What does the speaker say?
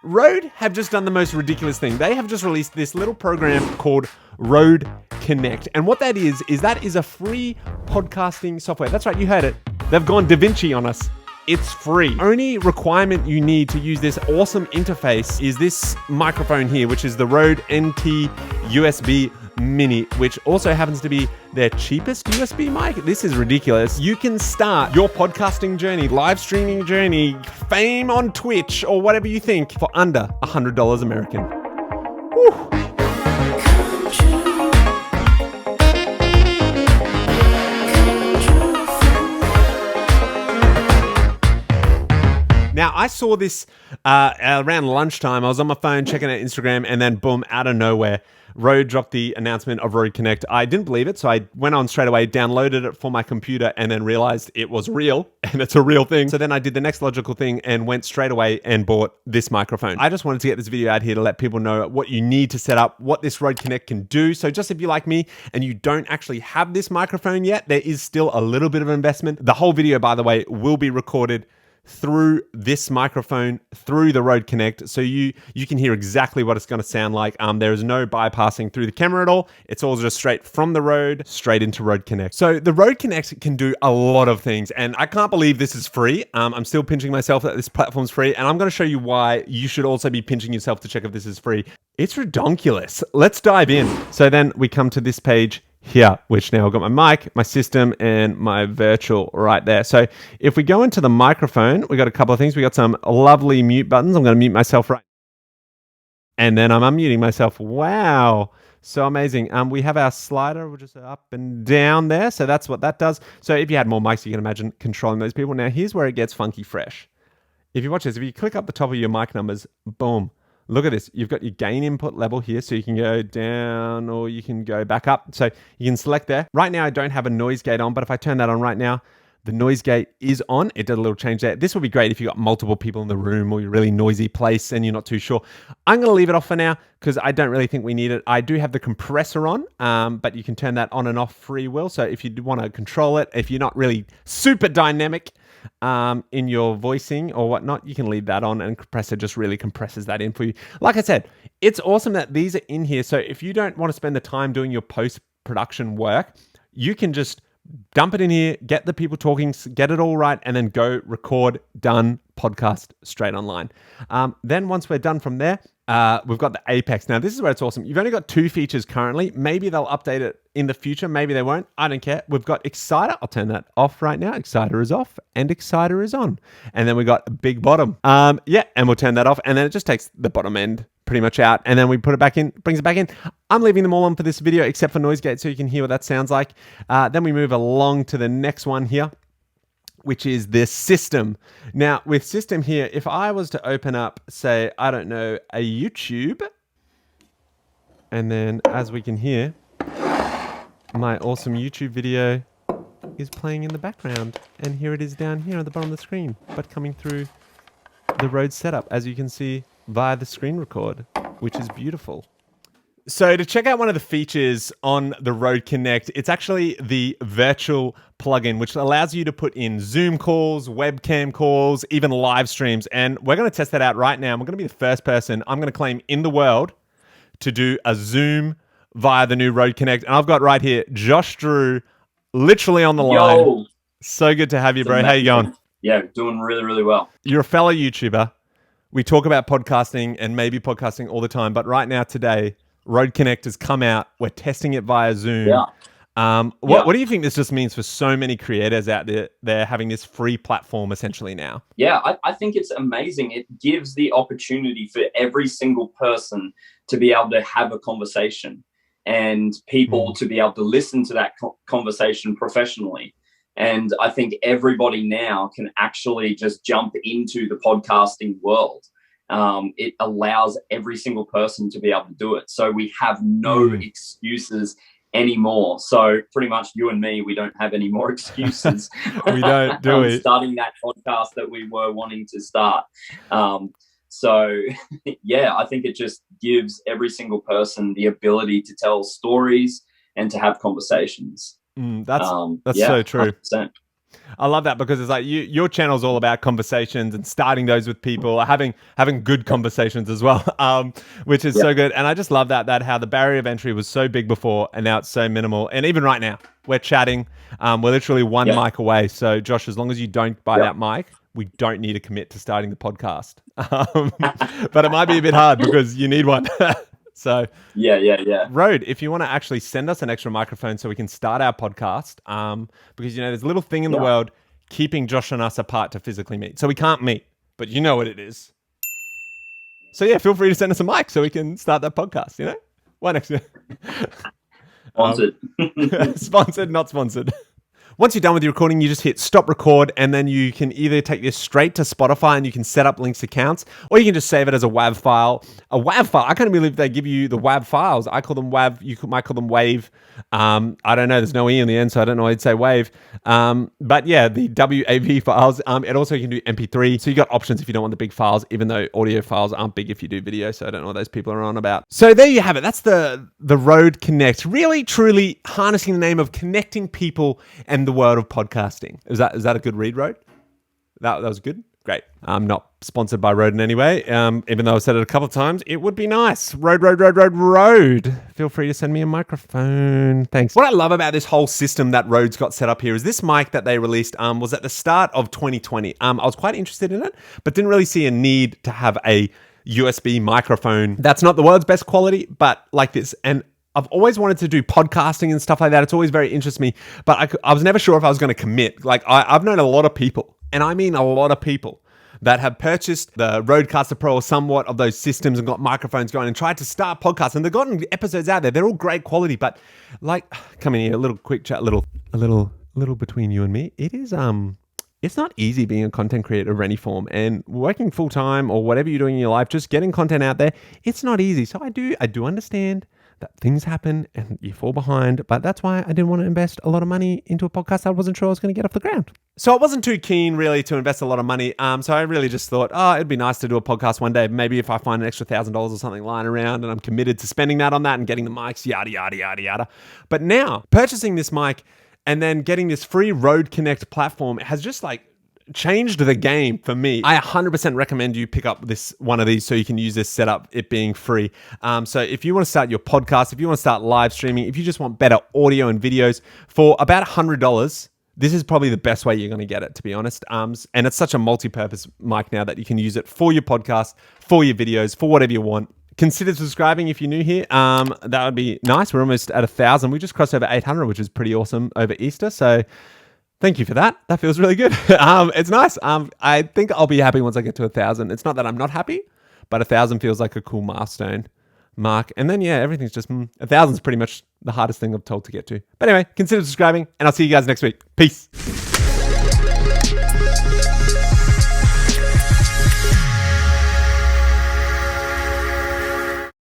Rode have just done the most ridiculous thing. They have just released this little program called Rode Connect. And what that is a free podcasting software. That's right, you heard it. They've gone Da Vinci on us. It's free. Only requirement you need to use this awesome interface is this microphone here, which is the Rode NT USB Mini, which also happens to be their cheapest USB mic. This is ridiculous. You can start your podcasting journey, live streaming journey, fame on Twitch, or whatever you think for under $100 American. Whew. Now, I saw this around lunchtime. I was on my phone checking out Instagram, and then boom, out of nowhere, Rode dropped the announcement of Rode Connect. I didn't believe it, so I went on straight away, downloaded it for my computer, and then realized it was real, and it's a real thing. So then I did the next logical thing and went straight away and bought this microphone. I just wanted to get this video out here to let people know what you need to set up, what this Rode Connect can do. So just if you're like me and you don't actually have this microphone yet, there is still a little bit of investment. The whole video, by the way, will be recorded through this microphone, through the Rode Connect, so you can hear exactly what it's going to sound like. There is no bypassing through the camera at all. It's all just straight from the Rode, straight into Rode Connect. So the Rode Connect can do a lot of things, and I can't believe this is free. I'm still pinching myself that this platform's free, and I'm going to show you why you should also be pinching yourself to check if this is free. It's redonkulous. Let's dive in. So then we come to this page here, which now I've got my mic, my system, and my virtual right there. So if we go into the microphone, we got a couple of things. We got some lovely mute buttons. I'm going to mute myself right. And then I'm unmuting myself. Wow. So amazing. We have our slider, which is up and down there. So that's what that does. So if you had more mics, you can imagine controlling those people. Now here's where it gets funky fresh. If you watch this, if you click up the top of your mic numbers, boom. Look at this. You've got your gain input level here, so you can go down or you can go back up. So you can select there. Right now, I don't have a noise gate on, but if I turn that on right now, the noise gate is on. It did a little change there. This would be great if you got multiple people in the room or you're a really noisy place and you're not too sure. I'm going to leave it off for now because I don't really think we need it. I do have the compressor on, but you can turn that on and off free will. So if you want to control it, if you're not really super dynamic, in your voicing or whatnot, you can leave that on, and compressor just really compresses that in for you. Like I said, it's awesome that these are in here. So if you don't want to spend the time doing your post-production work, you can just dump it in here, get the people talking, get it all right, and then go record, done, podcast straight online. Then once we're done from there, we've got the Apex. Now, this is where it's awesome. You've only got 2 features currently. Maybe they'll update it in the future. Maybe they won't. I don't care. We've got Exciter. I'll turn that off right now. Exciter is off and Exciter is on. And then we got Big Bottom. Yeah, and we'll turn that off. And then it just takes the bottom end pretty much out. And then we put it back in, brings it back in. I'm leaving them all on for this video except for Noise Gate so you can hear what that sounds like. Then we move along to the next one here, which is this system. Now, with system here, if I was to open up, say, I don't know, a YouTube, and then as we can hear, my awesome YouTube video is playing in the background. And here it is down here at the bottom of the screen, but coming through the Rode setup, as you can see, via the screen record, which is beautiful. So to check out one of the features on the Rode Connect, it's actually the virtual plugin, which allows you to put in Zoom calls, webcam calls, even live streams. And we're going to test that out right now. We're going to be the first person, I'm going to claim, in the world to do a Zoom via the new Rode Connect. And I've got right here Josh Drew literally on the line. So good to have you, bro. How you going? Yeah, doing really, really well. You're a fellow YouTuber. We talk about podcasting and maybe podcasting all the time, but right now today, Rode Connect has come out. We're testing it via Zoom. Yeah. What do you think this just means for so many creators out there? They're having this free platform essentially now. Yeah, I think it's amazing. It gives the opportunity for every single person to be able to have a conversation and people to be able to listen to that conversation professionally. And I think everybody now can actually just jump into the podcasting world. It allows every single person to be able to do it. So we have no excuses anymore. So pretty much you and me, we don't have any more excuses. We don't, do we? Starting that podcast that we were wanting to start. So yeah, I think it just gives every single person the ability to tell stories and to have conversations. That's so true. 100%. I love that because it's like your channel's all about conversations and starting those with people, having good conversations as well, which is so good. And I just love that how the barrier of entry was so big before and now it's so minimal. And even right now, we're chatting. We're literally one mic away. So Josh, as long as you don't buy that mic, we don't need to commit to starting the podcast. But it might be a bit hard because you need one. So yeah. Rode, if you want to actually send us an extra microphone so we can start our podcast, because there's a little thing in the world keeping Josh and us apart to physically meet. So we can't meet, but you know what it is. So yeah, feel free to send us a mic so we can start that podcast. Why next year? Sponsored. Sponsored, not sponsored. Once you're done with your recording, you just hit stop record, and then you can either take this straight to Spotify and you can set up links accounts, or you can just save it as a WAV file. A WAV file, I can't believe they give you the WAV files. I call them WAV, you might call them WAVE. I don't know, there's no E in the end, so I don't know why you'd say WAVE. But yeah, the WAV files, it also can do MP3, so you got options if you don't want the big files, even though audio files aren't big if you do video, so I don't know what those people are on about. So there you have it. That's the Rode Connect, really, truly harnessing the name of connecting people and the world of podcasting. Is that a good read, Rode? That was good? Great. I'm not sponsored by Rode in any way. Even though I've said it a couple of times, it would be nice. Rode. Feel free to send me a microphone. Thanks. What I love about this whole system that Rode's got set up here is this mic that they released was at the start of 2020. I was quite interested in it, but didn't really see a need to have a USB microphone. That's not the world's best quality, but like this. And I've always wanted to do podcasting and stuff like that. It's always very interested me, but I was never sure if I was going to commit. Like I've known a lot of people, and I mean a lot of people, that have purchased the Rodecaster Pro or somewhat of those systems and got microphones going and tried to start podcasts, and they've gotten episodes out there. They're all great quality, but like, come in here, a little quick chat, a little between you and me. It is it's not easy being a content creator of any form, and working full time or whatever you're doing in your life, just getting content out there. It's not easy. So I do understand that things happen and you fall behind, but that's why I didn't want to invest a lot of money into a podcast I wasn't sure I was going to get off the ground. So I wasn't too keen really to invest a lot of money. So I really just thought, it'd be nice to do a podcast one day. Maybe if I find an extra $1,000 or something lying around and I'm committed to spending that on that and getting the mics, yada, yada, yada, yada. But now purchasing this mic and then getting this free Rode Connect platform has just like changed the game for me. I 100% recommend you pick up one of these so you can use this setup, it being free. So if you want to start your podcast, if you want to start live streaming, if you just want better audio and videos for about $100, this is probably the best way you're going to get it, to be honest. And it's such a multi-purpose mic now that you can use it for your podcast, for your videos, for whatever you want. Consider subscribing if you're new here. That would be nice. We're almost at 1,000. We just crossed over 800, which is pretty awesome over Easter. So thank you for that. That feels really good. It's nice. I think I'll be happy once I get to 1,000. It's not that I'm not happy, but 1,000 feels like a cool milestone mark. And then, everything's just 1,000 is pretty much the hardest thing I'm told to get to. But anyway, consider subscribing, and I'll see you guys next week. Peace.